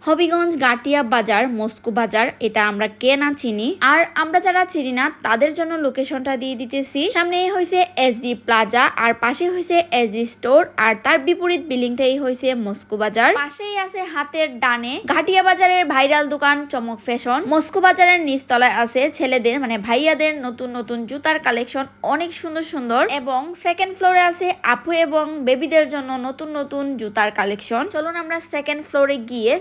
হবিগঞ্জ গাটিয়া বাজার, মস্কো বাজার, এটা আমরা কে না চিনি। আর আমরা যারা চিনি না তাদের জন্য লোকেশনটা দিয়ে দিতেছি। সামনে হয়েছে এসডি প্লাজা, আর পাশে হয়েছে এসডি স্টোর, আর তার বিপরীত বিল্ডিংটাই হয়েছে মস্কো বাজার। পাশেই আছে হাতের ডানে ঘাটিয়া বাজারের ভাইরাল দোকান চমক ফ্যাশন। মস্কো বাজারের নিচতলায় আছে ছেলেদের মানে ভাইয়াদের নতুন নতুন জুতার কালেকশন, অনেক সুন্দর সুন্দর। এবং সেকেন্ড ফ্লোরে আছে আপু এবং বেবিদের জন্য নতুন নতুন জুতার কালেকশন। চলুন আমরা সেকেন্ড ফ্লোরে গিয়ে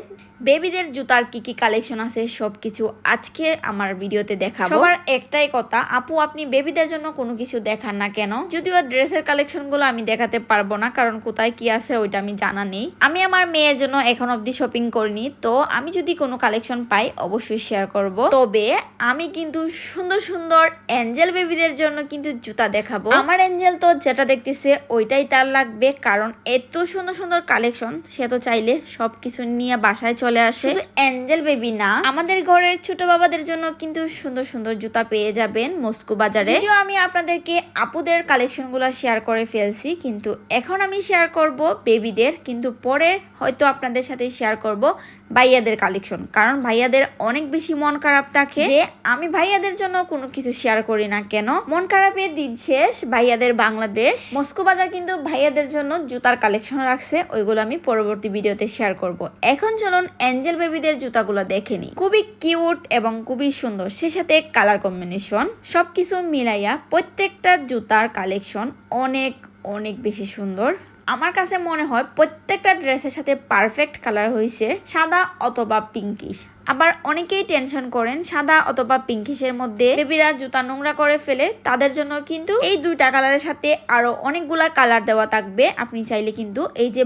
বেবিদের জুতার কি কি কালেকশন আছে সবকিছু আজকে আমার ভিডিওতে দেখাবো। সবার একটাই কথা, আপু আপনি বেবিদের জন্য কোনো কিছু দেখান না কেন? যদিও ড্রেসের কালেকশন গুলো আমি দেখাতে পারবো না, কারণ কোথায় কি আছে ওইটা আমি জানা নেই। আমি আমার মেয়ের জন্য এখন অব্দি শপিং করিনি, তো আমি যদি কোনো কালেকশন পাই অবশ্যই শেয়ার করব। তবে আমি কিন্তু সুন্দর সুন্দর এঞ্জেল বেবিদের জন্য কিন্তু জুতা দেখাবো। আমার এঞ্জেল তো যেটা দেখতেছে ওইটাই তার লাগবে, কারণ এত সুন্দর সুন্দর কালেকশন, সে তো চাইলে সবকিছু নিয়ে বাসায় চলে আসে। শুধু এঞ্জেল বেবি না, আমাদের ঘরের ছোট বাবাদের জন্য কিন্তু সুন্দর সুন্দর জুতা পেয়ে যাবেন মস্কো বাজারে। যদিও আমি আপনাদেরকে আপুদের কালেকশন গুলো শেয়ার করে ফেলছি, কিন্তু এখন আমি শেয়ার করব বেবিদের, কিন্তু পরে হয়তো আপনাদের সাথে শেয়ার করব ভাইয়াদের কালেকশন। কারণ ভাইয়াদের অনেক বেশি মন খারাপ থাকে যে আমি ভাইয়াদের জন্য কোনো কিছু শেয়ার করি না কেন। মন খারাপের দিন শেষ, ভাইয়াদের বাংলাদেশ। মস্কো বাজার কিন্তু ভাইয়াদের জন্য জুতার কালেকশন রাখছে, ওইগুলো আমি পরবর্তী ভিডিওতে শেয়ার করব। এখন চলুন এঞ্জেল বেবিদের জুতাগুলো দেখে নিই। খুবই কিউট এবং খুবই সুন্দর, সে সাথে কালার কম্বিনেশন সবকিছু মিলাইয়া প্রত্যেকটা জুতার কালেকশন অনেক অনেক বেশি সুন্দর। আমার কাছে মনে হয় প্রত্যেকটা ড্রেসের সাথে পারফেক্ট কালার হয়েছে সাদা অথবা পিঙ্কিশ। আবার অনেকেই টেনশন করেন সাদা অথবা পিঙ্কিশের মধ্যে বেবিরা জুতা নোংরা করে ফেলে, তাদের জন্য কিন্তু এই দুইটা কালারের সাথে আরো অনেকগুলা কালার দেওয়া থাকবে। আপনি চাইলে কিন্তু এই যে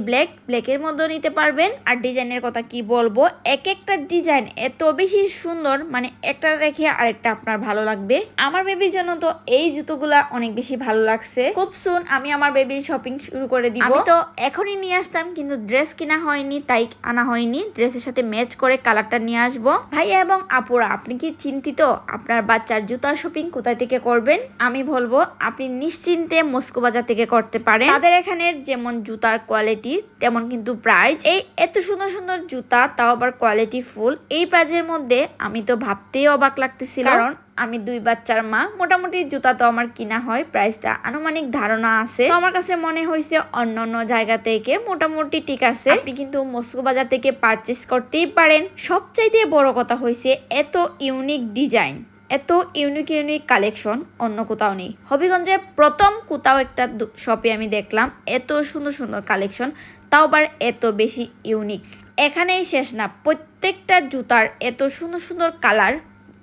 ব্ল্যাকের মধ্যে নিতে পারবেন। আর ডিজাইনের কথা কি বলবো, এক একটা ডিজাইন এত বেশি সুন্দর, মানে একটা রেখে আরেকটা আপনার ভালো লাগবে। আমার বেবির জন্য তো এই জুতোগুলা অনেক বেশি ভালো লাগছে। খুব সুন আমি আমার বেবির শপিং শুরু করে দিব। আমি তো এখনই নিয়ে আসতাম, কিন্তু ড্রেস কিনা হয়নি তাই আনা হয়নি। ড্রেসের সাথে ম্যাচ করে কালারটা নিয়ে আসবো। ভাইয়া এবং আপুরা, আপনি কি চিন্তিত আপনার বাচ্চার জুতার শপিং কোথায় থেকে করবেন? আমি বলবো আপনি নিশ্চিন্তে মস্কো বাজার থেকে করতে পারেন। তাদের এখানে যেমন জুতার কোয়ালিটি তেমন কিন্তু প্রাইস। এই এত সুন্দর সুন্দর জুতা, তাও আবার কোয়ালিটি ফুল, এই প্রাইজের মধ্যে আমি তো ভাবতেই অবাক লাগতেছিল। কারণ আমি দুই বাচ্চার মা, মোটামুটি জুতা তো আমার কিনা হয়, প্রাইসটা আনুমানিক ধারণা আছে। তো আমার কাছে মনে হয়েছে অন্যান্য জায়গা থেকে মোটামুটি ঠিক আছে। আপনি কিন্তু মস্কো বাজার থেকে পারচেস করতেই পারেন। সবচাইতে বড় কথা হয়েছে এত ইউনিক ডিজাইন, এত ইউনিক কালেকশন অন্য কোথাও নেই। হবিগঞ্জে প্রথম কোথাও একটা শপে আমি দেখলাম এত সুন্দর সুন্দর কালেকশন, তাও আবার এত বেশি ইউনিক। এখানেই শেষ না, প্রত্যেকটা জুতার এত সুন্দর সুন্দর কালার,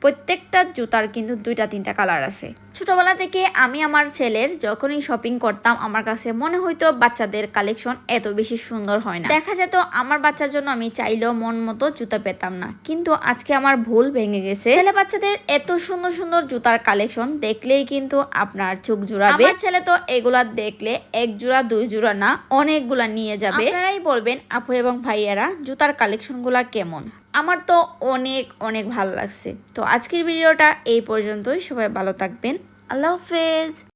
প্রত্যেকটা জুতার কিন্তু 2-3টা কালার আছে। ছোটবেলা থেকে আমি আমার ছেলের যখনই শপিং করতাম, আমার কাছে মনে হইতো বাচ্চাদের কালেকশন এত বেশি সুন্দর হয় না। দেখা যেত আমার বাচ্চার জন্য আমি চাইলেও মন মতো জুতা পেতাম না, কিন্তু আজকে আমার ভুল ভেঙে গেছে। ছেলে বাচ্চাদের এত সুন্দর সুন্দর জুতার কালেকশন দেখলেই কিন্তু আপনার চোখ জুড়াবে। আমার ছেলে তো এগুলা দেখলে 1 জোড়া 2 জোড়া না, অনেকগুলা নিয়ে যাবে। আপনারাই বলবেন আপু এবং ভাইয়ারা জুতার কালেকশন গুলা কেমন। আমার তো অনেক অনেক ভালো লাগছে। তো আজকের ভিডিওটা এই পর্যন্তই। সবাই ভালো থাকবেন। আল্লাহ হাফেজ।